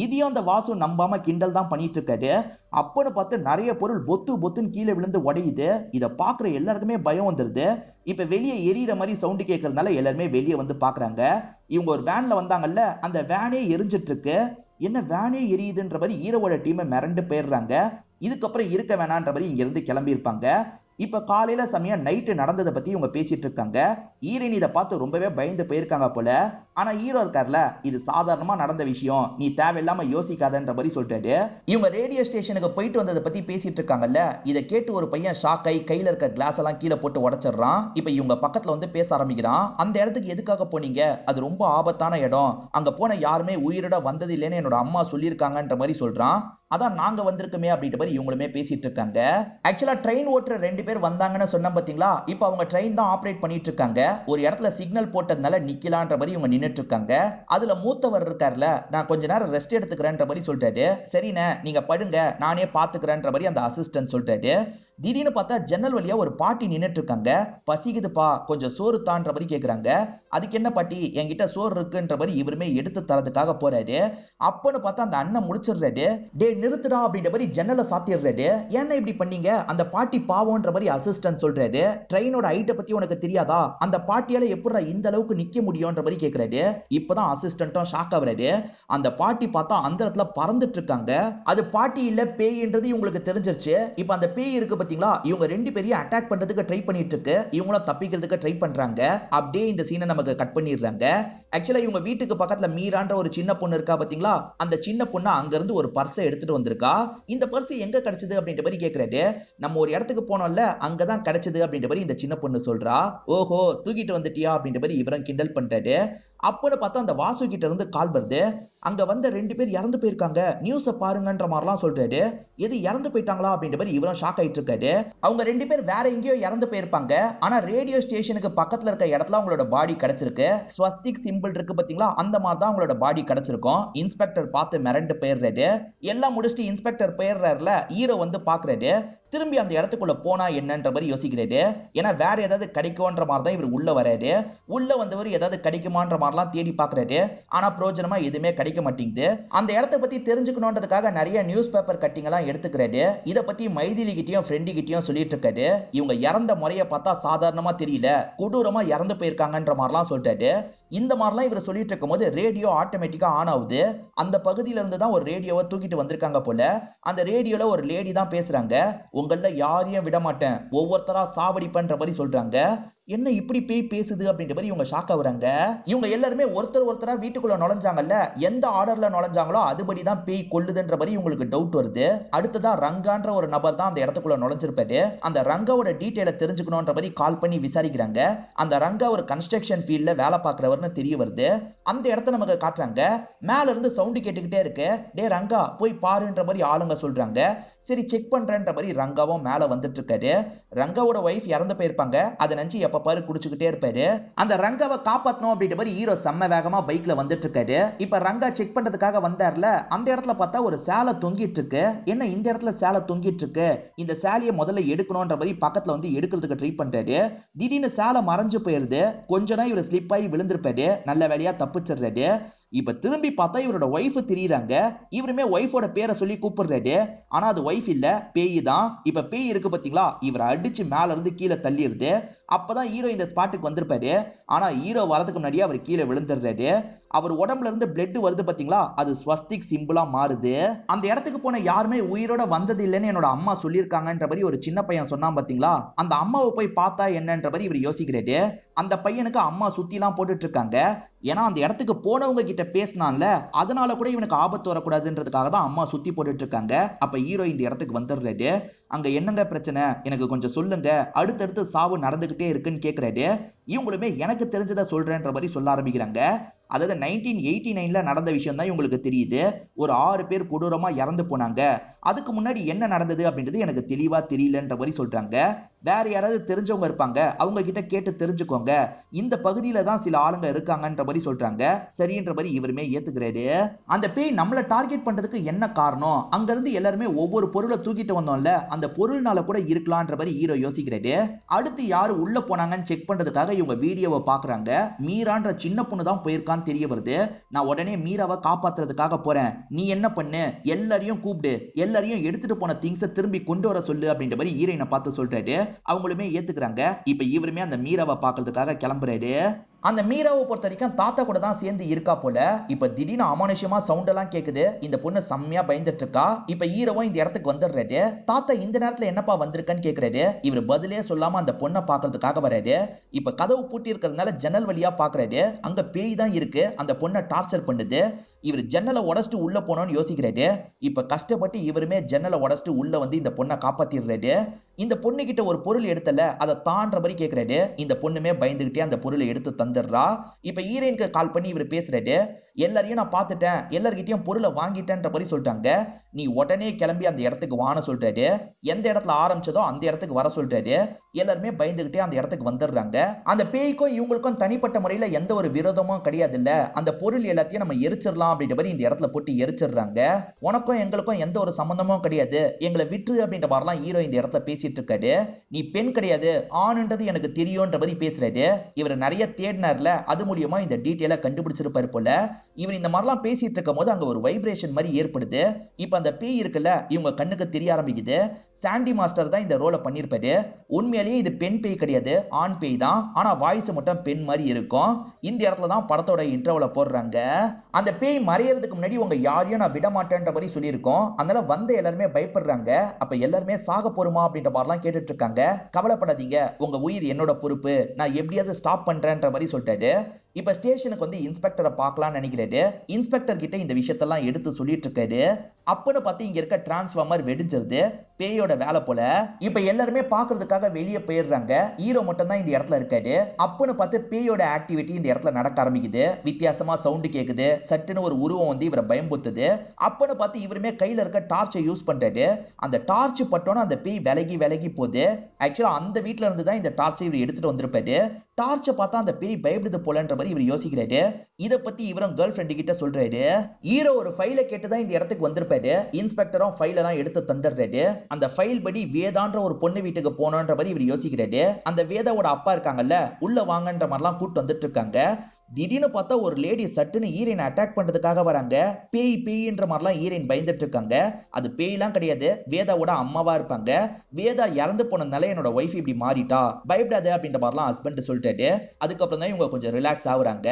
இதையும் அந்த வாசு நம்பாம கிண்டல் தான் பண்ணிட்டு இருக்காரு. அப்பன்னு பார்த்து நிறைய பொருள் பொத்துன்னு கீழே விழுந்து உடையுது. இதை பாக்குற எல்லாருக்குமே பயம் வந்துருது. இப்ப வெளியே எரியிற மாதிரி சவுண்டு கேட்கறதுனால எல்லாருமே வெளியே வந்து பாக்குறாங்க. இவங்க ஒரு வேன்ல வந்தாங்கல்ல, அந்த வேனே எரிஞ்சிட்டு இருக்கு. என்ன வேனே எரியுதுன்ற மாதிரி ஹீரோவோட டீமை மிரண்டு போயிடுறாங்க. இதுக்கப்புறம் இருக்க வேணான்ற மாதிரி இங்க இருந்து கிளம்பி இருப்பாங்க. இப்ப காலையில சமயம் நைட்டு நடந்ததை பத்தி இவங்க பேசிட்டு இருக்காங்க. ஹீரோயின் இதை பார்த்து ரொம்பவே பயந்து போயிருக்காங்க போல. ஆனா ஹீரோ இருக்கார்ல, இது சாதாரணமா நடந்த விஷயம், நீ தேவையில்லாம யோசிக்காதன்ற மாதிரி சொல்லிட்டாரு. இவங்க ரேடியோ ஸ்டேஷனுக்கு போயிட்டு வந்ததை பத்தி பேசிட்டு இருக்காங்கல்ல, இதை கேட்டு ஒரு பையன் ஷாக் ஆகி கையில இருக்க கிளாஸ் எல்லாம் கீழே போட்டு உடைச்சிடுறான். இப்ப இவங்க பக்கத்துல வந்து பேச ஆரம்பிக்கிறான். அந்த இடத்துக்கு எதுக்காக போனீங்க, அது ரொம்ப ஆபத்தான இடம், அங்க போன யாருமே உயிரோட வந்தது இல்லைன்னு என்னோட அம்மா சொல்லியிருக்காங்கன்ற மாதிரி சொல்றான். அதான் நாங்க வந்திருக்கோமே அப்படின்ற மாதிரி இவங்களுமே பேசிட்டு இருக்காங்க. ஆக்சுவலா ட்ரெயின் ஓட்டுற 2 பேர் வந்தாங்கன்னு சொன்ன பாத்தீங்களா, இப்ப அவங்க ட்ரெயின் தான் ஆபரேட் பண்ணிட்டு இருக்காங்க. ஒரு இடத்துல சிக்னல் போட்டதுனால நிக்கலான்ற மாதிரி இவங்க நின்னுட்டு இருக்காங்க. அதுல மூத்தவர் இருக்கார்ல, நான் கொஞ்ச நேரம் ரெஸ்ட் எடுத்துக்கிறேன்ற மாதிரி சொல்லிட்டாரு. சரிண்ணே நீங்க படுங்க, நானே பாத்துக்கிறேன்ற மாதிரி அந்த அசிஸ்டன்ட் சொல்லிட்டாரு. திடீர்னு பார்த்தா ஜன்னல் வழியா ஒரு பாட்டி நின்னுட்டு இருக்காங்க. பசிக்குதுப்பா, கொஞ்சம் சோறு தான்ற மாதிரி கேக்குறாங்க. அதுக்கு என்ன பாட்டி, என்கிட்ட சோறு இருக்குன்ற மாதிரி இவருமே எடுத்து தரதுக்காக போறாரு. அப்பன்னு பார்த்தா அந்த அண்ணன் முடிச்சிடுறாரு. டே நிறுத்துடா அப்படின்ற மாதிரி ஜன்னலை சாத்திடுறாரு. ஏன்னா இப்படி பண்ணீங்க, அந்த பாட்டி பாவம்ன்ற மாதிரி அசிஸ்டன்ட் சொல்றாரு. ட்ரெயினோட ஹைட்டை பத்தி உனக்கு தெரியாதா, அந்த பாட்டியால எப்படி இந்த அளவுக்கு நிக்க முடியும்ன்ற மாதிரி கேக்குறாரு. இப்பதான் அசிஸ்டன்ட்டும் ஷாக் ஆகுறாரு. அந்த பாட்டி பார்த்தா அந்த இடத்துல பறந்துட்டு இருக்காங்க. அது பாட்டி இல்ல பேய்ன்றது இவங்களுக்கு தெரிஞ்சிருச்சு. இப்ப அந்த பேய் இருக்கு பாத்தீங்களா, இவங்க 2 பேரையும் அட்டாக் பண்றதுக்கு ட்ரை பண்ணிட்டு இருக்கு. இவங்களும் தப்பிக்கிறதுக்கு ட்ரை பண்றாங்க. அப்படியே இந்த சீனை நமக்கு கட் பண்ணிடுறாங்க. ஆக்சுவலா இவங்க வீட்டுக்கு பக்கத்துல மீரான்ற ஒரு சின்ன பொண்ணு இருக்கா பாத்தீங்களா, அந்த சின்ன பொண்ணு அங்க இருந்து ஒரு பர்ஸை எடுத்துட்டு வந்திருக்கா. இந்த பர்ஸ் எங்க கிடைச்சது அப்படின்ற மாதிரி கேக்குறாரு. நம்ம ஒரு இடத்துக்கு போனோம்ல, அங்கதான் கிடைச்சது அப்படின்ற மாதிரி இந்த சின்ன பொண்ணு சொல்றா. ஓஹோ, தூக்கிட்டு வந்துட்டியா அப்படின்ற மாதிரி இவரும் கிண்டல் பண்றாரு. அப்பன்னு பார்த்தா அந்த வாசு கிட்ட இருந்து கால் வருது. அங்க வந்த 2 பேர் இறந்து போயிருக்காங்க, நியூஸ பாருங்கன்ற மாதிரிலாம் சொல்றாரு. எது இறந்து போயிட்டாங்களா அப்படின்ற மாதிரி இவரும் ஷாக் ஆயிட்டு இருக்காரு. அவங்க 2 பேர் வேற எங்கேயோ இறந்து போயிருப்பாங்க. ஆனா ரேடியோ ஸ்டேஷனுக்கு பக்கத்துல இருக்க இடத்துல அவங்களோட பாடி கிடைச்சிருக்கு. ஸ்வஸ்திக் சிம்பிள் இருக்கு பாத்தீங்களா, அந்த மாதிரி தான் அவங்களோட பாடி கிடைச்சிருக்கும். இன்ஸ்பெக்டர் பார்த்து மிரண்டு போயிடுறாரு. எல்லாம் முடிச்சுட்டு இன்ஸ்பெக்டர் போயிடுறாருல, ஹீரோ வந்து பாக்குறாரு. திரும்பி அந்த இடத்துக்குள்ள போனா என்னன்ற மாதிரி யோசிக்கிறாரு. ஏன்னா வேற ஏதாவது கிடைக்கும்ன்ற மாதிரி தான் இவர் உள்ள வராரு. உள்ள வந்தவர் ஏதாவது கிடைக்குமான்ற மாதிரிலாம் தேடி பாக்குறாரு. ஆனா பிரயோஜனமா எதுவுமே கிடைக்க மாட்டேங்குது. அந்த இடத்தை பத்தி தெரிஞ்சுக்கணுன்றதுக்காக நிறைய நியூஸ் பேப்பர் கட்டிங் எல்லாம் எடுத்துக்கிறாரு. இத பத்தி மைதிலி கிட்டயும் ஃப்ரெண்டு கிட்டயும் சொல்லிட்டு இருக்காரு. இவங்க இறந்த முறையை பார்த்தா சாதாரணமா தெரியல, கொடூரமா இறந்து போயிருக்காங்கன்ற மாதிரிலாம் சொல்லிட்டாரு. இந்த மாதிரிலாம் இவர் சொல்லிட்டு இருக்கும் போது ரேடியோ ஆட்டோமேட்டிக்கா ஆன் ஆகுது. அந்த பகுதியில இருந்து தான் ஒரு ரேடியோவை தூக்கிட்டு வந்திருக்காங்க போல. அந்த ரேடியோல ஒரு லேடி தான் பேசுறாங்க. உங்கள யாரையும் விட மாட்டேன், ஒவ்வொருத்தரா சாவடிப்பன்ற மாதிரி சொல்றாங்க. என்ன இப்படி பேய் பேசுது அப்படின்ற மாதிரி இவங்க ஷாக் ஆகுறாங்க. இவங்க எல்லாருமே ஒருத்தரா வீட்டுக்குள்ள நுழைஞ்சாங்கல்ல, எந்த ஆர்டர்ல நுழைஞ்சாங்களோ அதுபடி தான் பேய் கொல்லுதுன்ற மாதிரி இவங்களுக்கு டவுட் வருது. அடுத்ததா ரங்கான்ற ஒரு நபர் தான் அந்த இடத்துக்குள்ள நுழைஞ்சிருப்பாரு. அந்த ரங்காவோட டீடைலை தெரிஞ்சுக்கணும்ன்ற மாதிரி கால் பண்ணி விசாரிக்கிறாங்க. அந்த ரங்கா ஒரு கன்ஸ்ட்ரக்ஷன் ஃபீல்ட்ல வேலை பார்க்கிறவர்னு தெரிய வருது. அந்த இடத்த நமக்கு காட்டுறாங்க. மேல இருந்து சவுண்ட் கேட்டுக்கிட்டே இருக்கு. டே ரங்கா போய் பாருன்ற மாதிரி ஆளுங்க சொல்றாங்க. சரி செக் பண்றேன்ற மாதிரி ரங்காவும் மேல வந்துட்டு இருக்காரு. ரங்காவோட வைஃப் இறந்து போயிருப்பாங்க. அதை நினைச்சு எப்ப பாரு குடிச்சுக்கிட்டே இருப்பாரு. அந்த ரங்காவை காப்பாத்தணும் அப்படின்ற மாதிரி ஹீரோ செம்ம வேகமா பைக்ல வந்துட்டு இருக்காரு. இப்ப ரங்கா செக் பண்றதுக்காக வந்தார்ல, அந்த இடத்துல பார்த்தா ஒரு சேலை தொங்கிட்டு இருக்கு. என்ன இந்த இடத்துல சேலை தொங்கிட்டு இருக்கு, இந்த சேலையை முதல்ல எடுக்கணும்ன்ற மாதிரி பக்கத்துல வந்து எடுக்கிறதுக்கு ட்ரை பண்றாரு. திடீர்னு சேலை மறைஞ்சு போயிருது. கொஞ்ச நேரம் இவர் ஸ்லிப் ஆகி விழுந்திருப்பாரு. நல்ல வேலையா தப்பிச்சிடுறாரு. இப்ப திரும்பி பார்த்தா இவரோட ஒய்ஃப் தெரியுறாங்க. இவருமே ஒய்ஃபோட பேரை சொல்லி கூப்பிடுறாரு. ஆனா அது ஒய்ஃப் இல்ல, பேய் தான். இப்ப பேய் இருக்கு பாத்தீங்களா, இவரை அடிச்சு மேல இருந்து கீழே தள்ளிடுது. அப்பதான் ஹீரோ இந்த ஸ்பாட்டுக்கு வந்திருப்பாரு. ஆனா ஹீரோ வரதுக்கு முன்னாடியே அவர் கீழே விழுந்துடுறாரு. அவர் உடம்புல இருந்து பிளட் வருது பாத்தீங்களா, அது ஸ்வஸ்திக் சிம்பிளா மாறுது. அந்த இடத்துக்கு போன யாருமே உயிரோட வந்தது இல்லைன்னு என்னோட அம்மா சொல்லியிருக்காங்கன்ற மாதிரி ஒரு சின்ன பையன் சொன்னான் பாத்தீங்களா, அந்த அம்மாவை போய் பார்த்தா என்னன்ற மாதிரி இவர் யோசிக்கிறாரு. அந்த பையனுக்கு அம்மா சுத்தி எல்லாம் போட்டுட்டு இருக்காங்க. ஏன்னா அந்த இடத்துக்கு போனவங்க கிட்ட பேசினான்ல, அதனால கூட இவனுக்கு ஆபத்து வரக்கூடாதுன்றதுக்காக தான் அம்மா சுத்தி போட்டுட்டு இருக்காங்க. அப்ப ஹீரோ இந்த இடத்துக்கு வந்துடுறாரு. அங்க என்னங்க பிரச்சனை, எனக்கு கொஞ்சம் சொல்லுங்க, அடுத்தடுத்து சாவு நடந்துகிட்டே இருக்குன்னு கேக்குறாரு. இவங்களுமே எனக்கு தெரிஞ்சதை சொல்றேன்ற மாதிரி சொல்ல ஆரம்பிக்கிறாங்க. அதாவது 1989ல நடந்த விஷயம் தான் இவங்களுக்கு தெரியுது. ஒரு 6 பேர் கொடூரமா இறந்து போனாங்க. அதுக்கு முன்னாடி என்ன நடந்தது அப்படின்றது எனக்கு தெளிவா தெரியலன்ற மாதிரி சொல்றாங்க. வேற யாராவது தெரிஞ்சவங்க இருப்பாங்க, அவங்க கிட்ட கேட்டு தெரிஞ்சுக்கோங்க. இந்த பகுதியில தான் சில ஆளுங்க இருக்காங்கன்ற மாதிரி சொல்றாங்க. சரின்ற மாதிரி இவருமே ஏத்துக்கிறாரு. அந்த பேய் நம்மள டார்கெட் பண்றதுக்கு என்ன காரணம், அங்க இருந்து எல்லாருமே ஒவ்வொரு பொருளை தூக்கிட்டு வந்தோம்ல, அந்த பொருள்னால கூட இருக்கலாம்ன்ற மாதிரி ஹீரோ யோசிக்கிறாரு. அடுத்து யாரு உள்ள போனாங்கன்னு செக் பண்றதுக்காக இவங்க வீடியோவை பாக்குறாங்க. மீரான்ற சின்ன பொண்ணு தான் போயிருக்கான்னு தெரிய வருது. நான் உடனே மீராவை காப்பாத்துறதுக்காக போறேன், நீ என்ன பண்ணு, எல்லாரையும் கூப்பிடு, எல்லாரையும் எடுத்துட்டு போன திங்ஸை திரும்பி கொண்டு வர சொல்லு அப்படின்ற மாதிரி ஹீரோயினை பார்த்து சொல்றாரு. அவங்களுமே ஏத்துக்கிறாங்க. இப்ப இவருமே அந்த மீராவை பார்க்கறதுக்காக கிளம்புறாரு. அந்த மீராவை பொறுத்த வரைக்கும் தாத்தா கூட தான் சேர்ந்து இருக்கா போல. இப்ப திடீர்னு அமானுஷமா சவுண்ட் எல்லாம் கேக்குது. இந்த பொண்ணு செம்மையா பயந்துட்டு இருக்கா. இப்ப ஹீரோவும் இந்த இடத்துக்கு வந்துடுறாரு. தாத்தா இந்த நேரத்துல என்னப்பா வந்திருக்கன்னு கேக்குறாரு. இவர் பதிலே சொல்லாம அந்த பொண்ணை பாக்குறதுக்காக வராரு. இப்ப கதவு பூட்டி இருக்கிறதுனால ஜன்னல் வழியா பாக்குறாரு. அங்க பேய் தான் இருக்கு, அந்த பொண்ணை டார்ச்சர் பண்ணுது. இவர் ஜன்னலை உடச்சிட்டு உள்ள போனோம்னு யோசிக்கிறாரு. இப்ப கஷ்டப்பட்டு இவருமே ஜன்னலை உடச்சிட்டு உள்ள வந்து இந்த பொண்ணை காப்பாத்திடுறாரு. இந்த பொண்ணு கிட்ட ஒரு பொருள் எடுத்தல, அதை தான்ற மாதிரி கேக்குறாரு. இந்த பொண்ணுமே பயந்துகிட்டே அந்த பொருளை எடுத்து தந்துடுறா. இப்ப ஹீரோயினுக்கு கால் பண்ணி இவர் பேசுறாரு. எல்லாரையும் நான் பார்த்துட்டேன், எல்லார்கிட்டயும் பொருளை வாங்கிட்டேன்ற மாதிரி சொல்லிட்டாங்க, நீ உடனே கிளம்பி அந்த இடத்துக்கு வான சொல்றாரு. எந்த இடத்துல ஆரம்பிச்சதோ அந்த இடத்துக்கு வர சொல்றாரு. எல்லாருமே பயந்துகிட்டே அந்த இடத்துக்கு வந்துடுறாங்க. அந்த பேய்க்கும் இவங்களுக்கும் தனிப்பட்ட முறையில எந்த ஒரு விரோதமும் கிடையாது இல்ல, அந்த பொருள் எல்லாத்தையும் நம்ம எரிச்சிடலாம் அப்படின்ற மாதிரி இந்த இடத்துல போட்டு எரிச்சிடுறாங்க. உனக்கும் எங்களுக்கும் எந்த ஒரு சம்பந்தமும் கிடையாது, எங்களை விட்டு அப்படின்ற மாதிரிலாம் ஹீரோ இந்த இடத்துல பேசிட்டு இருக்காரு. நீ பெண் கிடையாது, ஆணுன்றது எனக்கு தெரியும்ன்ற மாதிரி பேசுறாரு. இவர் நிறைய தேடினார்ல, அது மூலியமா இந்த டீட்டெயிலை கண்டுபிடிச்சிருப்பாரு போல. இவர் இந்த மாதிரிலாம் பேசிட்டு இருக்கும் போது அங்க ஒரு வைப்ரேஷன் மாதிரி ஏற்படுது. இப்ப அந்த பேய் இருக்குல்ல, இவங்க கண்ணுக்கு தெரிய ஆரம்பிக்குது. சாண்டி மாஸ்டர் தான் இந்த ரோலை பண்ணிருப்பாரு. உண்மையிலேயே இது பெண் பேய் கிடையாது, ஆண் பேய் தான். ஆனா வாய்ஸ் மட்டும் பெண் மாதிரி இருக்கும். இந்த இடத்துல தான் படத்தோட இன்ட்ரோல போடுறாங்க. அந்த பேய் மறையறதுக்கு முன்னாடி உங்க யாரையும் நான் விட மாட்டேன்ற மாதிரி சொல்லியிருக்கோம். அதனால வந்த எல்லாருமே பயப்படுறாங்க. அப்ப எல்லாருமே சாக போருமா அப்படின்ற மாதிரிலாம் கேட்டுட்டு இருக்காங்க. கவலைப்படாதீங்க, உங்க உயிர் என்னோட பொறுப்பு, நான் எப்படியாவது ஸ்டாப் பண்றேன்ற மாதிரி சொல்லிட்டாரு. இப்ப ஸ்டேஷனுக்கு வந்து இன்ஸ்பெக்டரை பார்க்கலாம்னு நினைக்கிறாரு. இன்ஸ்பெக்டர் கிட்ட இந்த விஷயத்தெல்லாம் எடுத்து சொல்லிட்டு இருக்காரு. அப்பன்னு பார்த்து இங்க இருக்க டிரான்ஸ்ஃபார்மர் வெடிஞ்சிருது. பேயோட வேலை போல. இப்ப எல்லாருமே பாக்குறதுக்காக வெளியே போயிடுறாங்க. ஹீரோ மட்டும் தான் இந்த இடத்துல இருக்காரு. அப்பன்னு பார்த்து பேயோட ஆக்டிவிட்டி இந்த இடத்துல நடக்க ஆரம்பிக்குது. வித்தியாசமா சவுண்ட் கேக்குது. சட்டுன்னு ஒரு உருவம் வந்து இவரை பயம்புத்துது. அப்பன்னு பார்த்து இவருமே கையில இருக்க டார்ச்சை யூஸ் பண்றாரு. அந்த டார்ச் பட்டோன்னு அந்த பேய் விலகி விலகி போகுது. ஆக்சுவலா அந்த வீட்டுல இருந்து தான் இந்த டார்ச்சை இவர் எடுத்துட்டு வந்திருப்பாரு. டார்ச்சை பார்த்தா அந்த பேய் பயப்படுது போலன்ற மாதிரி இவர் யோசிக்கிறாரு. இத பத்தி இவரும் கேர்ள் ஃப்ரெண்ட் கிட்ட சொல்றாரு. ஹீரோ ஒரு ஃபைலை கேட்டுதான் இந்த இடத்துக்கு வந்திருப்பாரு. இன்ஸ்பெக்டரும் ஃபைல் எல்லாம் எடுத்து தந்துடுறாரு. அந்த ஃபைல் படி வேதான்ற ஒரு பொண்ணு வீட்டுக்கு போனோன்ற மாதிரி இவர் யோசிக்கிறாரு. அந்த வேதாவோட அப்பா இருக்காங்கல்ல, உள்ள வாங்கன்ற மாதிரிலாம் கூட்டு வந்துட்டு இருக்காங்க. திடீர்னு பார்த்தா ஒரு லேடி சட்டுன்னு ஹீரோயினை அட்டாக் பண்றதுக்காக வராங்க. பேய் பேய்ன்ற மாதிரிலாம் ஹீரோயின் பயந்துட்டு இருக்காங்க. அது பேய்லாம் கிடையாது, வேதாவோட அம்மாவா இருப்பாங்க. வேதா இறந்து போனதுனால என்னோட ஒய்ஃப் இப்படி மாறிட்டா, பயப்படாத அப்படின்ற மாதிரிலாம் ஹஸ்பண்ட் சொல்லிட்டாரு. அதுக்கப்புறம் தான் இவங்க கொஞ்சம் ரிலாக்ஸ் ஆகுறாங்க.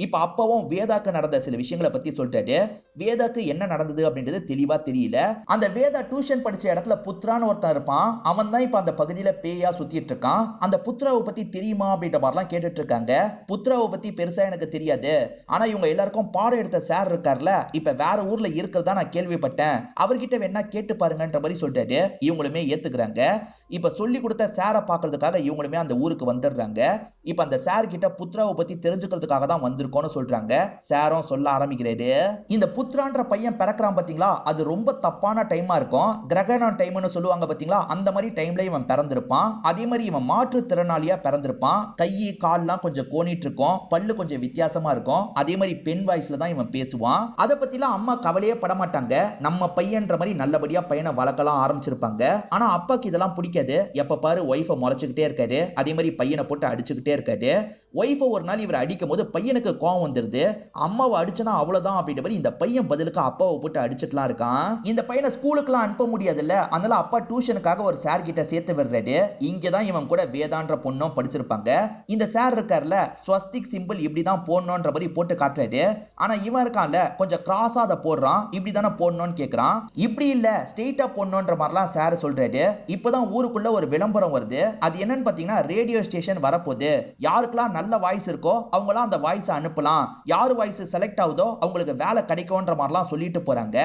இப்ப அப்பவும் வேதாக்கு நடந்த சில விஷயங்களை பத்தி சொல்லிட்டாரு. வேதாக்கு என்ன நடந்தது அப்படின்றது தெளிவா தெரியல. அந்த வேதா டியூஷன் படிச்ச இடத்துல புத்ரான்னு ஒருத்தன் இருப்பான். அவன் தான் இப்ப அந்த பகுதியில பேயா சுத்திட்டு இருக்கான். அந்த புத்ராவை பத்தி தெரியுமா அப்படின்ற மாதிரிலாம் கேட்டுட்டு இருக்காங்க. புத்ராவை பத்தி பெருசா எனக்கு தெரியாது, ஆனா இவங்க எல்லாருக்கும் பாடம் எடுத்த சார் இருக்கார்ல, இப்ப வேற ஊர்ல இருக்கிறதா நான் கேள்விப்பட்டேன், அவர்கிட்ட வேணா கேட்டு பாருங்கன்ற மாதிரி சொல்லிட்டாரு. இவங்களுமே ஏத்துக்கிறாங்க. இப்ப சொல்லி கொடுத்த சாரை பாக்குறதுக்காக இவங்களுமே அந்த ஊருக்கு வந்துடுறாங்க. இப்ப அந்த சார் கிட்ட புத்ராவை பத்தி தெரிஞ்சுக்கிறதுக்காக தான் வந்திருக்கோம்னு சொல்றாங்க. சாரும் சொல்ல ஆரம்பிக்கிறாரு. இந்த புத்ரான்ற பையன் பிறக்கிறான் பாத்தீங்களா, அது ரொம்ப தப்பான டைமா இருக்கும். கிரகணம் டைம்னு சொல்லுவாங்க பாத்தீங்களா, அந்த மாதிரி டைம்ல இவன் பிறந்திருப்பான். அதே மாதிரி இவன் மாற்றுத்திறனாளியா பிறந்திருப்பான். கை கால்லாம் கொஞ்சம் கோணிட்டு இருக்கும், பல்லு கொஞ்சம் வித்தியாசமா இருக்கும். அதே மாதிரி பெண் வாய்ஸ்ல தான் இவன் பேசுவான். அதை பத்திலாம் அம்மா கவலையே பட மாட்டாங்க. நம்ம பையன்ற மாதிரி நல்லபடியா பையனை வளர்க்கலாம் ஆரம்பிச்சிருப்பாங்க. ஆனா அப்பாக்கு இதெல்லாம் பிடிக்காது. எப்ப பாரு ஒய்ஃபை முறைச்சுக்கிட்டே இருக்காரு. அதே மாதிரி பையனை போட்டு அடிச்சுக்கிட்டே இருக்காரு. ஒய்ஃபை ஒரு நாள் இவர் அடிக்கும் போது பையனுக்கு கோவம் வந்துருது. அம்மாவை அடிச்சனா அவ்வளவுதான் அப்படின்ற மாதிரி இந்த பையன் பதிலுக்கு அப்பாவை போட்டு அடிச்சுட்டுலாம் இருக்கான். இந்த பையனை ஸ்கூலுக்குலாம் அனுப்ப முடியாதுல்ல, அதனால அப்பா டியூஷனுக்காக ஒரு சார் கிட்ட சேர்த்து விடுறாரு. இங்கதான் இவன் கூட வேதான்ற பொண்ணும் படிச்சிருப்பாங்க. இந்த சார் இருக்கார்ல, ஸ்வஸ்திக் சிம்பிள் இப்படிதான் போடணும்ன்ற மாதிரி போட்டு காட்டுறாரு. ஆனா இவன் இருக்கான்ல, கொஞ்சம் கிராஸா அதை போடுறான். இப்படிதானே போடணும்னு கேக்குறான். இப்படி இல்ல, ஸ்ட்ரெயிட்டா போடணும்ன்ற மாதிரிலாம் சார் சொல்றாரு. இப்பதான் ஊருக்குள்ள ஒரு விளம்பரம் வருது. அது என்னன்னு பாத்தீங்கன்னா, ரேடியோ ஸ்டேஷன் வரப்போகுது. யாருக்கெல்லாம் நல்ல வாய்ஸ் இருக்கோ அவங்களாம் அந்த வாய்ஸ் அனுப்பலாம். யாரு வாய்ஸ் செலக்ட் ஆகுதோ அவங்களுக்கு வேலை கிடைக்கும்ன்ற மாதிரிலாம் சொல்லிட்டு போறாங்க.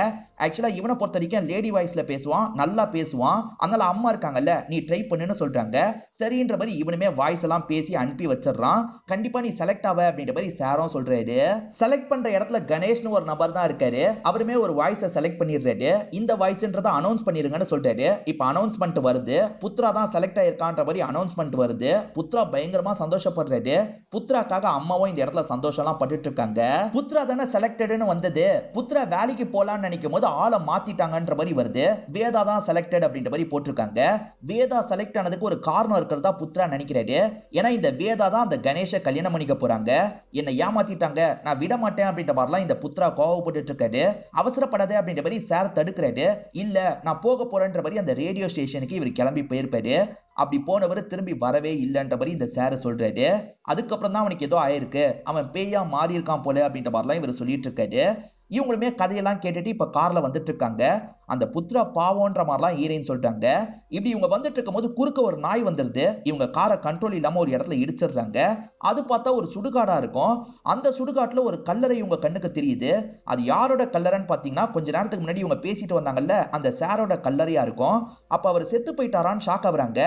ஆக்சுவலா இவனை பொறுத்த வரைக்கும் லேடி வாய்ஸ்ல பேசுவான், நல்லா பேசுவான். அதனால அம்மா இருக்காங்கல்ல, நீ ட்ரை பண்ணுன்னு சொல்றாங்க. சரின்ற மாதிரி இவனுமே வாய்ஸ் எல்லாம் பேசி அனுப்பி வச்சிடறான். கண்டிப்பா நீ செலக்ட் ஆவ அப்படின்ற மாதிரி சாரும் சொல்றாரு. செலக்ட் பண்ற இடத்துல கணேஷ்னு ஒரு நபர் தான் இருக்காரு. அவருமே ஒரு வாய்ஸை செலக்ட் பண்ணிடுறாரு. இந்த வாய்ஸ்ன்றதை அனௌன்ஸ் பண்ணிருங்கன்னு சொல்றாரு. இப்ப அனௌன்ஸ்மெண்ட் வருது. புத்ரா தான் செலக்ட் ஆயிருக்கான்ற மாதிரி அனௌன்ஸ்மெண்ட் வருது. புத்ரா பயங்கரமா சந்தோஷப்படுறாரு. புத்ராக்காக அம்மாவும் இந்த இடத்துல சந்தோஷம்லாம் பட்டுட்டு இருக்காங்க. புத்ரா தானே செலக்டட்னு வந்தது. புத்ரா வேலைக்கு போலான்னு நினைக்கும் போது ஆளை மாத்திட்டாங்கன்ற மாதிரி வருது. வேதா தான் செலக்டட் அப்படின்ற மாதிரி போட்டிருக்காங்க. வேதா செலக்ட் ஆனதுக்கு ஒரு காரணம் இருக்கிறதா புத்ரா நினைக்கிறாரு. ஏன்னா இந்த வேதா தான் அந்த கணேஷை கல்யாணம் பண்ணிக்க போறாங்க. என்னை ஏமாத்திட்டாங்க, நான் விட மாட்டேன் அப்படின்ற மாதிரிலாம் இந்த புத்ரா கோவப்பட்டு இருக்காரு. அவசரப்படாதே அப்படின்ற மாதிரி சார் தடுக்கிறாரு. இல்ல, நான் போக போறேன்ற மாதிரி அந்த ரேடியோ ஸ்டேஷனுக்கு இவர் கிளம்பி போயிருப்பாரு. அப்படி போனவர் திரும்பி வரவே இல்லைன்ற மாதிரி இந்த சார் சொல்றாரு. அதுக்கப்புறம் தான் அவனுக்கு ஏதோ ஆயிருக்கு, அவன் பேயா மாறி இருக்கான் போல அப்படின்ற மாதிரிலாம் இவர் சொல்லிட்டு இருக்காரு. இவங்களுமே கதையெல்லாம் கேட்டுட்டு இப்ப கார்ல வந்துட்டு இருக்காங்க. அந்த புத்ரா பாவம்ன்ற மாதிரிலாம் ஹீரோயின் சொல்லிட்டாங்க. இப்படி இவங்க வந்துட்டு இருக்கும் போது குறுக்க ஒரு நாய் வந்துருது. இவங்க காரை கண்ட்ரோல் இல்லாம ஒரு இடத்துல இடிச்சிடுறாங்க. அது பார்த்தா ஒரு சுடுகாடா இருக்கும். அந்த சுடுகாட்டுல ஒரு கல்லறை இவங்க கண்ணுக்கு தெரியுது. அது யாரோட கல்லறைன்னு பாத்தீங்கன்னா, கொஞ்ச நேரத்துக்கு முன்னாடி இவங்க பேசிட்டு வந்தாங்கல்ல, அந்த சாரோட கல்லறையா இருக்கும். அப்ப அவர் செத்து போயிட்டாரான்னு ஷாக் ஆகுறாங்க.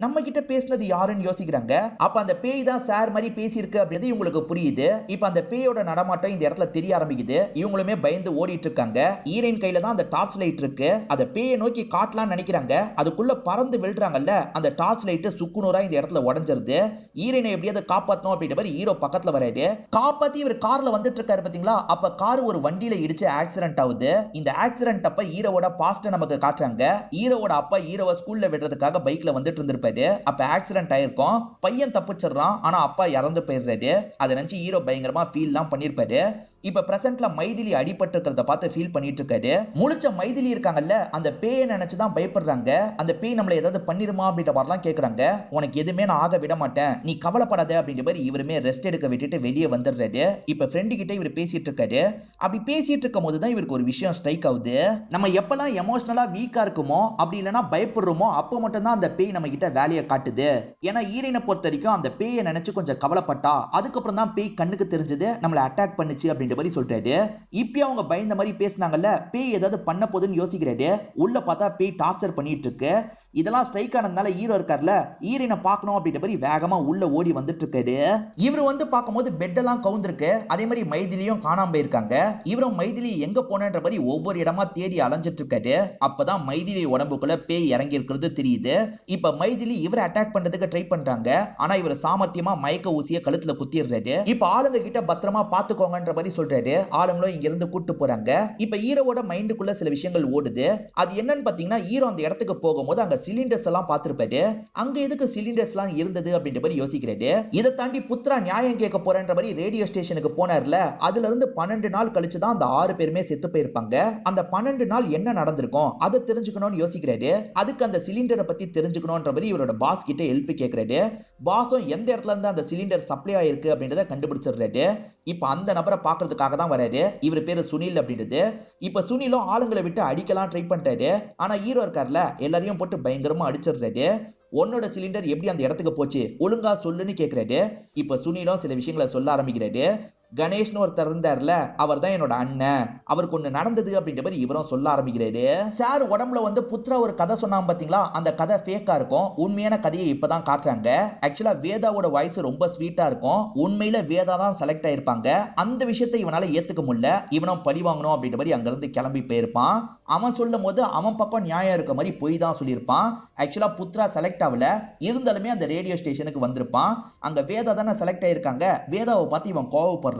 நம்ம கிட்ட பேசினது யாருன்னு யோசிக்கிறாங்க. அப்ப அந்த பேய் தான் சார் மாதிரி பேசியிருக்கு அப்படின்றது இவங்களுக்கு புரியுது. இப்ப அந்த பேயோட நடமாட்டம் இந்த இடத்துல தெரிய ஆரம்பிக்குது. இவங்களுமே பயந்து ஓடிட்டு இருக்காங்க. ஹீரோயின் கையில தான் அந்த டார்ச் லைட் இருக்கு. அதை பேயை நோக்கி காட்டலாம்னு நினைக்கிறாங்க. அதுக்குள்ள பறந்து விழுறாங்கல்ல, அந்த டார்ச் லைட் சுக்குநூறா இந்த இடத்துல உடைஞ்சிருது. ஹீரோயினை எப்படியாவது காப்பாத்தணும் அப்படின்ற மாதிரி ஹீரோ பக்கத்துல வராரு. காப்பாத்தி இவர் கார்ல வந்துட்டு இருக்காரு பாத்தீங்களா. அப்ப கார் ஒரு வண்டியில இடிச்சு ஆக்சிடென்ட் ஆகுது. இந்த ஆக்சிடென்ட் அப்ப ஹீரோவோட பாஸ்ட் நமக்கு காட்டுறாங்க. ஹீரோவோட அப்பா ஹீரோவை ஸ்கூல்ல விடுறதுக்காக பைக்ல வந்துட்டு இருந்திருப்பாரு. அப்ப ஆக்சிடென்ட் ஆயிருக்கும். பையன் தப்பிச்சிடறான். ஆனா அப்பா இறந்து போயிடுறாரு. அதை நினைச்சு ஹீரோ பயங்கரமா ஃபீல்லாம் பண்ணிருப்பாரு. இப்ப பிரசன்ட்ல மைதிலி அடிபட்டு இருக்கிறத பார்த்து ஃபீல் பண்ணிட்டு இருக்காரு. முழிச்ச மைதிலி இருக்காங்கல்ல, அந்த பேயை நினைச்சுதான் பயப்படுறாங்க. அந்த பேய் நம்மள ஏதாவது பண்ணிருமா அப்படின்ற மாதிரிலாம் கேக்குறாங்க. உனக்கு எதுவுமே நான் ஆக விட மாட்டேன், நீ கவலைப்படாத அப்படின்ற மாதிரி இவருமே ரெஸ்ட் எடுக்க விட்டுட்டு வெளியே வந்துடுறாரு. இப்ப ஃப்ரெண்டு கிட்ட இவர் பேசிட்டு இருக்காரு. அப்படி பேசிட்டு இருக்கும் போதுதான் இவருக்கு ஒரு விஷயம் ஸ்ட்ரைக் ஆகுது. நம்ம எப்பெல்லாம் எமோஷனலா வீக்கா இருக்குமோ அப்படி இல்லைன்னா பயப்படுறோமோ அப்போ மட்டும்தான் அந்த பேய் நம்ம கிட்ட வேலையை காட்டுது. ஏன்னா ஈரனை பொறுத்த வரைக்கும் அந்த பேயை நினைச்சு கொஞ்சம் கவலைப்பட்டா அதுக்கப்புறம் தான் பேய் கண்ணுக்கு தெரிஞ்சது நம்மளை அட்டாக் பண்ணுச்சு அப்படின்ற மாதிரி சொல்றாரு. இப்ப அவங்க பயந்த மாதிரி பேசினாங்கல்ல, பேய் ஏதாவது பண்ண போதுன்னு யோசிக்கிறாரு. உள்ள பார்த்தா பேய் டார்ச்சர் பண்ணிட்டு இருக்கு. இதெல்லாம் ஸ்ட்ரைக் ஆனதுனால ஹீரோ இருக்கார்ல, ஈரனை பார்க்கணும் அப்படின்ற மாதிரி வேகமா உள்ள ஓடி வந்துட்டு இருக்காரு. இவரு வந்து பார்க்கும்போது பெட் எல்லாம் கவுந்திருக்கு. அதே மாதிரி மைதிலியும் காணாம போயிருக்காங்க. இவரும் மைதிலி எங்க போனன்ற மாதிரி ஒவ்வொரு இடமா தேடி அலைஞ்சிட்டு இருக்காரு. அப்பதான் மைதிலி உடம்புக்குள்ள பேய் இறங்கி இருக்கிறது தெரியுது. இப்ப மைதிலி இவரை அட்டாக் பண்றதுக்கு ட்ரை பண்றாங்க. ஆனா இவர் சாமர்த்தியமா மயக்க ஊசிய கழுத்துல குத்திடுறாரு. இப்ப ஆளுங்க கிட்ட பத்திரமா பாத்துக்கோங்கன்ற மாதிரி சொல்றாரு. ஆளுங்களும் இங்க இருந்து கூட்டு போறாங்க. இப்ப ஹீரோவோட மைண்டுக்குள்ள சில விஷயங்கள் ஓடுது. அது என்னன்னு பாத்தீங்கன்னா, ஹீரோ அந்த இடத்துக்கு போகும்போது அங்க சிலிண்டர்ஸ் எல்லாம் பார்த்திருப்பாரு. அங்க எதுக்கு சிலிண்டர்ஸ் எல்லாம் இருந்தது அப்படின்ற மாதிரி யோசிக்கிறாரு. இதை தாண்டி புத்ரா நியாயம் கேட்க போறன்ற மாதிரி ரேடியோ ஸ்டேஷனுக்கு போனார்ல, அதுல இருந்து 12 நாள் கழிச்சு தான் அந்த 6 பேருமே செத்து போயிருப்பாங்க. அந்த 12 நாள் என்ன நடந்திருக்கும் அதை தெரிஞ்சுக்கணும்னு யோசிக்கிறாரு. அதுக்கு அந்த சிலிண்டரை பத்தி தெரிஞ்சுக்கணும்ன்ற மாதிரி இவரோட பாஸ் கிட்ட ஹெல்ப் கேட்கிறாரு. பாஸும் எந்த இடத்துல இருந்து அந்த சிலிண்டர் சப்ளை ஆயிருக்கு அப்படின்றத கண்டுபிடிச்சிடுறாரு. இப்ப அந்த நபரை பாக்குறதுக்காக தான் வராரு. இவர் பேரு சுனில் அப்படின்றது. இப்ப சுனிலும் ஆளுங்களை விட்டு அடிக்கலாம் ட்ரை பண்ணிட்டாரு. ஆனா ஹீரோ இருக்கார்ல, எல்லாரையும் போட்டு பயங்கரமா அடிச்சிடுறாரு. உன்னோட சிலிண்டர் எப்படி அந்த இடத்துக்கு போச்சு, ஒழுங்கா சொல்லுன்னு கேக்குறாரு. இப்ப சுனிலும் சில விஷயங்களை சொல்ல ஆரம்பிக்கிறாரு. கணேஷ்னு ஒருத்தர் இருந்தார்ல, அவர் தான் என்னோட அண்ணன், அவருக்கு ஒண்ணு நடந்தது அப்படின்ற மாதிரி இவரும் சொல்ல ஆரம்பிக்கிறாரு. சார் உடம்புல வந்து புத்ரா ஒரு கதை சொன்னாங்க பாத்தீங்களா, அந்த கதை ஃபேக்கா இருக்கும். உண்மையான கதையை இப்பதான் காட்டுறாங்க. ஆக்சுவலா வேதாவோட வாய்ஸ் ரொம்ப ஸ்வீட்டா இருக்கும். உண்மையில வேதா தான் செலக்ட் ஆயிருப்பாங்க. அந்த விஷயத்தை இவனால ஏத்துக்க முடியல. இவனும் பழி வாங்கணும் அப்படின்ற மாதிரி அங்க இருந்து கிளம்பி போயிருப்பான். அவன் சொல்லும் போது அவன் பக்கம் நியாயம் இருக்க மாதிரி போய் தான் சொல்லியிருப்பான். ஆக்சுவலா புத்ரா செலக்ட் ஆகல, இருந்தாலுமே அந்த ரேடியோ ஸ்டேஷனுக்கு வந்திருப்பான். அங்க வேதா தானே செலக்ட் ஆயிருக்காங்க. வேதாவை பார்த்து இவன் கோவப்படுறான்.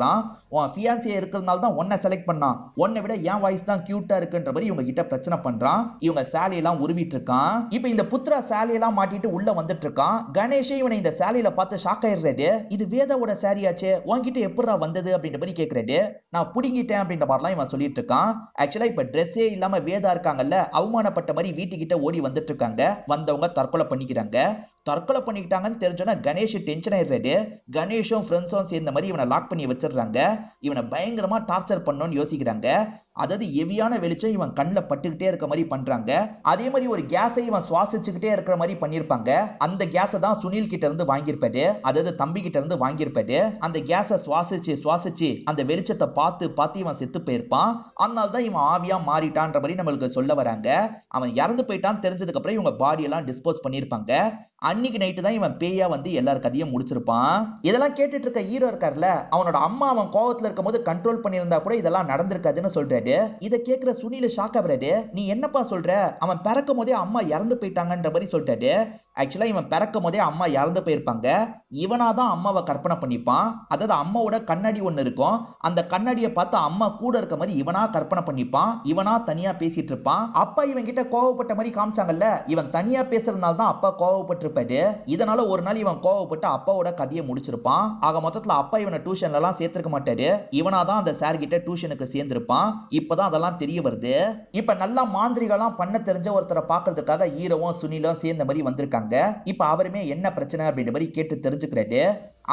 உன் ஃபியான்சியா இருக்கிறதுனால தான் உன்னை செலக்ட் பண்ணான், உன்னை விட என் வாய்ஸ் தான் கியூட்டா இருக்குன்ற மாதிரி இவங்க கிட்ட பிரச்சனை பண்றான். இவங்க சாலி எல்லாம் உருவிட்டு இருக்கான். இப்ப இந்த புத்ரா சாலி எல்லாம் மாட்டிட்டு உள்ள வந்துட்டு இருக்கான். கணேஷே இவனை இந்த சாலியில பார்த்து ஷாக் ஆயிடுறாரு. இது வேதாவோட சாரியாச்சே, உன்கிட்ட எப்படா வந்தது அப்படின்ற மாதிரி கேக்குறாரு. நான் புடிங்கிட்டேன் அப்படின்ற மாதிரிலாம் இவன் சொல்லிட்டு இருக்கான். ஆக்சுவலா இப்ப ட்ரெஸ்ஸே இல்லாம வேதா இருக்காங்கல்ல, அவமானப்பட்ட மாதிரி வீட்டுக்கிட்ட ஓடி வந்துட்டு இருக்காங்க. வந்தவங்க தற்கொலை பண்ணிக்கிறாங்க. தற்கொலை பண்ணிக்கிட்டாங்கன்னு தெரிஞ்சோன்னா கணேஷ் டென்ஷன் ஆயிடுறாரு. கணேஷும் ஃப்ரெண்ட்ஸும் சேர்ந்த மாதிரி இவனை லாக் பண்ணி வச்சிடுறாங்க. இவனை பயங்கரமா டார்ச்சர் பண்ணணும்னு யோசிக்கிறாங்க. அதாவது ஹெவியான வெளிச்சம் இவன் கண்ணில் பட்டுக்கிட்டே இருக்க மாதிரி பண்றாங்க. அதே மாதிரி ஒரு கேஸை இவன் சுவாசிச்சுக்கிட்டே இருக்கிற மாதிரி பண்ணிருப்பாங்க. அந்த கேஸை தான் சுனில் கிட்ட இருந்து வாங்கியிருப்பாரு, அதாவது தம்பி கிட்ட இருந்து வாங்கியிருப்பாரு. அந்த கேஸை சுவாசிச்சு சுவாசிச்சு அந்த வெளிச்சத்தை பார்த்து பார்த்து இவன் செத்து போயிருப்பான். அதனால தான் இவன் ஆவியா மாறிட்டான்ற மாதிரி நம்மளுக்கு சொல்ல வராங்க. அவன் இறந்து போயிட்டான்னு தெரிஞ்சதுக்கு அப்புறம் இவங்க பாடி எல்லாம் டிஸ்போஸ் பண்ணிருப்பாங்க. அன்னைக்கு நைட்டு தான் இவன் பேயா வந்து எல்லார் கதையும் முடிச்சிருப்பான். இதெல்லாம் கேட்டுட்டு இருக்க ஹீரோ இருக்கார்ல, அவனோட அம்மா அவன் கோவத்துல இருக்கும் போது கண்ட்ரோல் பண்ணியிருந்தா கூட இதெல்லாம் நடந்திருக்காதுன்னு சொல்றாரு. இதை கேட்கிற சுனில ஷாக் ஆகுறாரு. நீ என்னப்பா சொல்ற, அவன் பிறக்கும் போதே அம்மா இறந்து போயிட்டாங்கன்ற மாதிரி சொல்றாரு. ஆக்சுவலா இவன் பிறக்கும் போதே அம்மா இறந்து போயிருப்பாங்க. இவனாதான் அம்மாவை கற்பனை பண்ணிப்பான். அதாவது அம்மாவோட கண்ணாடி ஒண்ணு இருக்கும். அந்த கண்ணாடியை பார்த்து அம்மா கூட இருக்க மாதிரி இவனா கற்பனை பண்ணிப்பான். இவனா தனியா பேசிட்டு இருப்பான். அப்பா இவன் கிட்ட கோவப்பட்ட மாதிரி காமிச்சாங்கல்ல, இவன் தனியா பேசுறதுனால தான் அப்பா கோவப்பட்டிருப்பாரு. இதனால ஒரு நாள் இவன் கோவப்பட்டு அப்பாவோட கதையை முடிச்சிருப்பான். ஆக மொத்தத்துல அப்பா இவனை டியூஷன்ல எல்லாம் சேர்த்திருக்க மாட்டாரு. இவனாதான் அந்த சார் கிட்ட டியூஷனுக்கு சேர்ந்திருப்பான். இப்பதான் அதெல்லாம் தெரிய வருது. இப்ப நல்லா மாந்திரிகெல்லாம் பண்ண தெரிஞ்ச ஒருத்தரை பாக்குறதுக்காக ஹீரோவும் சுனிலும் சேர்ந்த மாதிரி வந்திருக்காங்க. இப்ப அவருமே என்ன பிரச்சனை அப்படின்ற மாதிரி கேட்டு தெரிஞ்சுக்கிறாரு.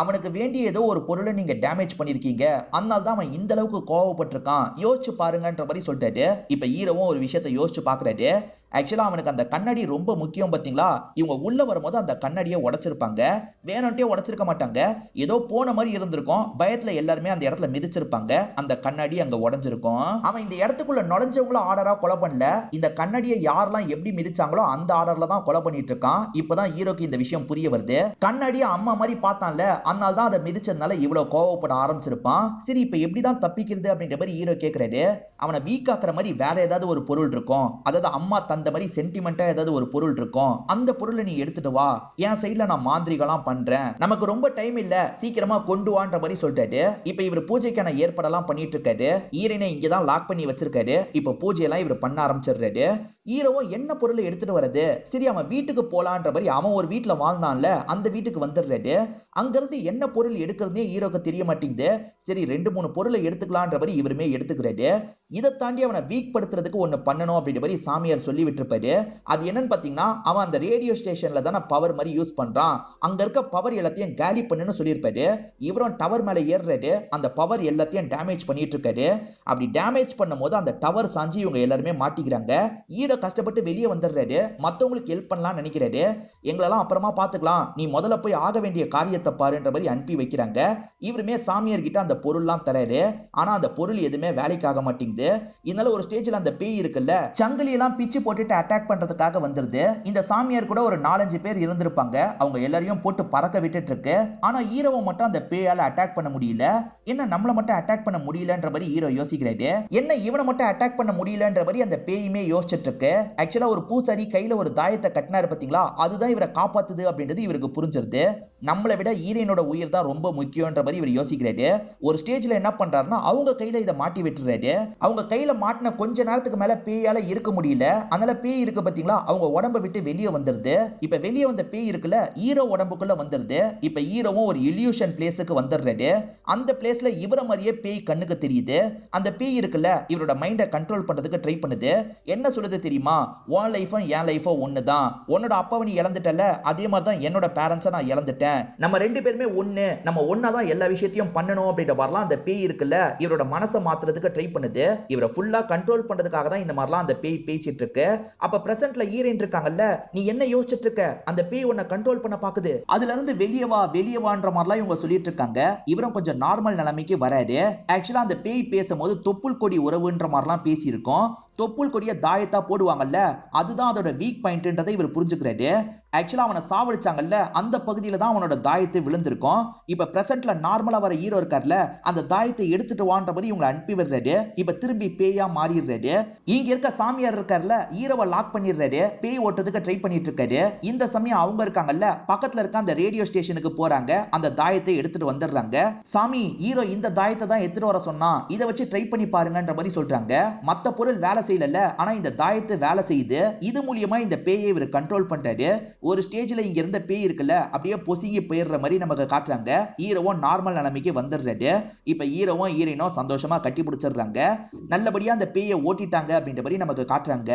அவனுக்கு வேண்டிய ஏதோ ஒரு பொருளை நீங்க டேமேஜ் பண்ணிருக்கீங்க, அதனால தான் அவன் இந்த அளவுக்கு கோவப்பட்டிருக்கான், யோசிச்சு பாருங்கன்ற மாதிரி சொல்லிட்டாரு. இப்ப ஹீரோவும் ஒரு விஷயத்தை யோசிச்சு பாக்குறாரு. ஆக்சுவலா அவனுக்கு அந்த கண்ணாடி ரொம்ப முக்கியம் பாத்தீங்களா. இவங்க உள்ள வரும்போது அந்த கண்ணாடியை உடைச்சிருப்பாங்க. வேணும்ட்டே உடைச்சிருக்க மாட்டாங்க, ஏதோ போன மாதிரி இருந்திருக்கும். பயத்துல எல்லாருமே அந்த இடத்துல மிதிச்சிருப்பாங்க. அந்த கண்ணாடி அங்க உடைஞ்சிருக்கும். அவன் இந்த இடத்துக்குள்ள நுழைஞ்சவங்கள ஆர்டரா கொலை பண்ணல, இந்த கண்ணாடியை யாரெல்லாம் எப்படி மிதிச்சாங்களோ அந்த ஆர்டர்ல தான் கொலை பண்ணிட்டு இருக்கான். இப்பதான் ஹீரோக்கு இந்த விஷயம் புரிய வருது. கண்ணாடியை அம்மா மாதிரி பார்த்தான்ல, அதனால தான் அதை மிதிச்சதுனால இவ்வளவு கோவப்பட ஆரம்பிச்சிருப்பான். சரி இப்ப எப்படிதான் தப்பிக்கிறது அப்படின்ற மாதிரி ஹீரோ கேட்கிறாரு. அவனை வீக் ஆக்குற மாதிரி வேற ஏதாவது ஒரு பொருள் இருக்கும், அதாவது அம்மா தந்த மாதிரி சென்டிமெண்டா ஏதாவது ஒரு பொருள் இருக்கும், அந்த பொருளை நீ எடுத்துட்டு வா, என் சைட்ல நான் மாந்திரிகெல்லாம் பண்றேன், நமக்கு ரொம்ப டைம் இல்ல, சீக்கிரமா கொண்டு வான்ற மாதிரி சொல்லிட்டாரு. இப்ப இவர் பூஜைக்கான ஏற்பாடெல்லாம் பண்ணிட்டு இருக்காரு. ஈரனை இங்கதான் லாக் பண்ணி வச்சிருக்காரு. இப்ப பூஜையெல்லாம் இவர் பண்ண ஆரம்பிச்சிடுறாரு. ஹீரோவும் என்ன பொருளை எடுத்துட்டு வர்றது, சரி அவன் வீட்டுக்கு போலான்ற மாதிரி அவன் ஒரு வீட்டுல வாழ்ந்தான்ல, அந்த வீட்டுக்கு வந்துடுறாரு. அங்கிருந்து அடுத்து என்ன பொருள் எடுக்கிறதே ஹீரோக்கு தெரிய மாட்டேங்குது. சரி 2-3 பொருளை எடுத்துக்கலான்ற மாதிரி இவருமே எடுத்துக்கிறாரு. இதை தாண்டி அவனை வீக் படுத்துறதுக்கு ஒண்ணு பண்ணணும் அப்படின்ற மாதிரி சாமியார் சொல்லி விட்டுருப்பாரு. அது என்னன்னு பாத்தீங்கன்னா, அவன் அந்த ரேடியோ ஸ்டேஷன்ல தானே பவர் மாதிரி யூஸ் பண்றான், அங்க இருக்க பவர் எல்லாத்தையும் காலி பண்ணுன்னு சொல்லியிருப்பாரு. இவரும் டவர் மேல ஏறுறாரு, அந்த பவர் எல்லாத்தையும் டேமேஜ் பண்ணிட்டு இருக்காரு. அப்படி டேமேஜ் பண்ணும் போது அந்த டவர் சாஞ்சி இவங்க எல்லாருமே மாட்டிக்கிறாங்க. ஹீரோ கஷ்டப்பட்டு வெளியே வந்துடுறாரு. மத்தவங்களுக்கு ஹெல்ப் பண்ணலாம்னு நினைக்கிறாரு. எங்களெல்லாம் அப்புறமா பாத்துக்கலாம், நீ முதல்ல போய் ஆக வேண்டிய காரியத்தை பாருன்ற மாதிரி அனுப்பி வைக்கிறாங்க. இவருமே சாமியார் கிட்ட அந்த பொருள்லாம் தராரு. ஆனா அந்த பொருள் எதுவுமே வேலைக்கு ஆக மாட்டேங்குது. இதனால ஒரு ஸ்டேஜ்ல அந்த பேய் இருக்குல்ல, சங்கிலி எல்லாம் பிச்சு போட்டுட்டு அட்டாக் பண்றதுக்காக வந்துருது. இந்த சாமியார் கூட ஒரு 4-5 பேர் இருந்திருப்பாங்க. அவங்க எல்லாரையும் போட்டு பறக்க விட்டுட்டு இருக்கு. ஆனா ஹீரோவை மட்டும் அந்த பேயால அட்டாக் பண்ண முடியல. என்ன நம்மள மட்டும் அட்டாக் பண்ண முடியலன்ற மாதிரி ஹீரோ யோசிக்கிறாரு. என்ன இவனை மட்டும் அட்டாக் பண்ண முடியலன்ற மாதிரி அந்த பேயுமே யோசிச்சுட்டு இருக்கு. ஆக்சுவலா ஒரு பூசாரி கையில ஒரு தாயத்தை கட்டினாரு பாத்தீங்களா, அதுதான் இவரை காப்பாத்துது அப்படின்றது இவருக்கு புரிஞ்சிருது. நம்மளை விட ஹீரோனோட உயிர் தான் ரொம்ப முக்கியம்ன்ற மாதிரி இவர் யோசிக்கிறாரு. ஒரு ஸ்டேஜ்ல என்ன பண்றாருன்னா, அவங்க கையில இதை மாட்டி விட்டுறாரு. அவங்க கையில மாட்டின கொஞ்ச நேரத்துக்கு மேல பேயால இருக்க முடியல. அதனால பேய் இருக்கு பாத்தீங்களா, அவங்க உடம்ப விட்டு வெளியே வந்துருது. இப்ப வெளியே வந்த பேய் இருக்குல்ல, ஹீரோ உடம்புக்குள்ள வந்துருது. இப்ப ஹீரோவும் ஒரு இல்யூஷன் பிளேஸுக்கு வந்துடுறாரு. அந்த பிளேஸ்ல இவர மாதிரியே பேய் கண்ணுக்கு தெரியுது. அந்த பேய் இருக்குல்ல, இவரோட மைண்டை கண்ட்ரோல் பண்றதுக்கு ட்ரை பண்ணுது. என்ன சொல்லுது தெரியுமா, உன் லைஃபும் என் லைஃபும் ஒண்ணுதான், உன்னோட அப்பாவை நீ இழந்துட்டல, அதே மாதிரி தான் என்னோட பேரண்ட்ஸை நான் இழந்துட்டேன், நம்ம 2 பேருமே ஒண்ணு, நம்ம ஒன்னாதான் எல்லா விஷயத்தையும் பண்ணணும் அப்படின்ற மாதிரிலாம் அந்த பேய் இருக்குல்ல இவரோட மனசை மாத்துறதுக்கு ட்ரை பண்ணுது. இவரை ஃபுல்லா கண்ட்ரோல் பண்றதுக்காக தான் இந்த மாதிரிலாம் அந்த பேய் பேசிட்டு இருக்கு. அப்ப பிரசன்ட்ல ஹீரோயின் இருக்காங்கல்ல, நீ என்ன யோசிச்சுட்டு இருக்க, அந்த பேய் உன்னை கண்ட்ரோல் பண்ண பாக்குது, அதுல இருந்து வெளியே வான்ற மாதிரிலாம் இவங்க சொல்லிட்டு இருக்காங்க. இவரும் கொஞ்சம் நார்மல் நிலைமைக்கு வராரு. ஆக்சுவலா அந்த பேய் பேசும்போது தொப்புள் கொடி உறவுன்ற மாதிரிலாம் பேசி இருக்கும். தொப்புள் கொடிய தாயத்தா போடுவாங்கல்ல, அதுதான் அதோட வீக் பாயிண்ட்ன்றதை இவர் புரிஞ்சுக்கிறாரு. ஆக்சுவலா அவனை சாவடிச்சாங்கல்ல, அந்த பகுதியில தான் அவனோட தாயத்தை விழுந்திருக்கும். இப்ப பிரசன்ட்ல நார்மலா வர ஹீரோ இருக்கார்ல, அந்த தாயத்தை எடுத்துட்டு வான்ற மாதிரி இவங்களை அனுப்பி விடுறாரு. இப்ப திரும்பி பேயா மாறிடுறாரு. இங்க இருக்க சாமியார் இருக்கார்ல, ஹீரோவை லாக் பண்ணிடுறாரு. பேய் ஓட்டுறதுக்கு ட்ரை பண்ணிட்டு இருக்காரு. இந்த சமயம் அவங்க இருக்காங்கல்ல, பக்கத்துல இருக்க அந்த ரேடியோ ஸ்டேஷனுக்கு போறாங்க. அந்த தாயத்தை எடுத்துட்டு வந்துடுறாங்க. சாமி, ஹீரோ இந்த தாயத்தை தான் எடுத்துட்டு வர சொன்னா, இதை வச்சு ட்ரை பண்ணி பாருங்கன்ற மாதிரி சொல்றாங்க. மத்த பொருள் வேலை செய்யல, ஆனா இந்த தாயத்தை வேலை செய்யுது. இது மூலியமா இந்த பேயை இவர் கண்ட்ரோல் பண்றாரு. ஒரு ஸ்டேஜ்ல இங்க இருந்த பேய் இருக்குல்ல, அப்படியே பொசுங்கி போயிடுற மாதிரி நமக்கு காட்டுறாங்க. ஹீரோவும் நார்மல் நிலைமைக்கு வந்துடுறாரு. இப்ப ஹீரோவும் ஹீரோயினும் சந்தோஷமா கட்டி பிடிச்சிடுறாங்க. நல்லபடியா அந்த பேயை ஓட்டிட்டாங்க அப்படின்ற மாதிரி நமக்கு காட்டுறாங்க.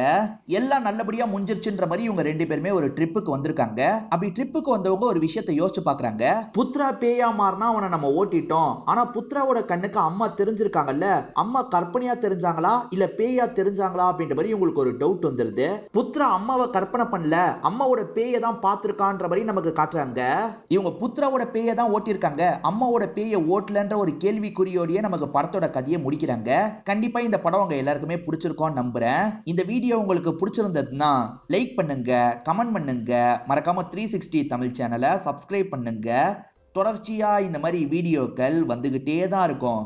எல்லாம் நல்லபடியா முடிஞ்சிருச்சுன்ற மாதிரி இவங்க 2 பேருமே ஒரு ட்ரிப்புக்கு வந்திருக்காங்க. அப்படி ட்ரிப்புக்கு வந்தவங்க ஒரு விஷயத்தை யோசிச்சு பாக்குறாங்க. புத்ரா பேயா மாறினா அவனை நம்ம ஓட்டிட்டோம், ஆனா புத்ராவோட கண்ணுக்கு அம்மா தெரிஞ்சிருக்காங்கல்ல, அம்மா கற்பனையா தெரிஞ்சாங்களா இல்ல பேயா தெரிஞ்சாங்களா அப்படின்ற மாதிரி உங்களுக்கு ஒரு டவுட் வந்துருது. புத்ரா அம்மாவை கற்பனை பண்ணல, அம்மாவோட பேயை தான் பார்த்திருக்கான்ற மாதிரி நமக்கு காட்டுறாங்க. இவங்க புத்ராவோட பேயை தான் ஓட்டிருக்காங்க, அம்மாவோட பேயை ஓட்டலன்ற ஒரு கேள்விக்குறியோடயே நமக்கு படத்தோட கதையை முடிக்கிறாங்க. கண்டிப்பா இந்த படம் உங்க எல்லாருக்குமே பிடிச்சிருக்கும் நம்புறேன். இந்த வீடியோ உங்களுக்கு பிடிச்சிருந்ததுன்னா லைக் பண்ணுங்க, கமெண்ட் பண்ணுங்க, மறக்காம 360 தமிழ் சேனலை சப்ஸ்கிரைப் பண்ணுங்க. தொடர்ச்சியா இந்த மாதிரி வீடியோக்கள் வந்துகிட்டே தான் இருக்கும்.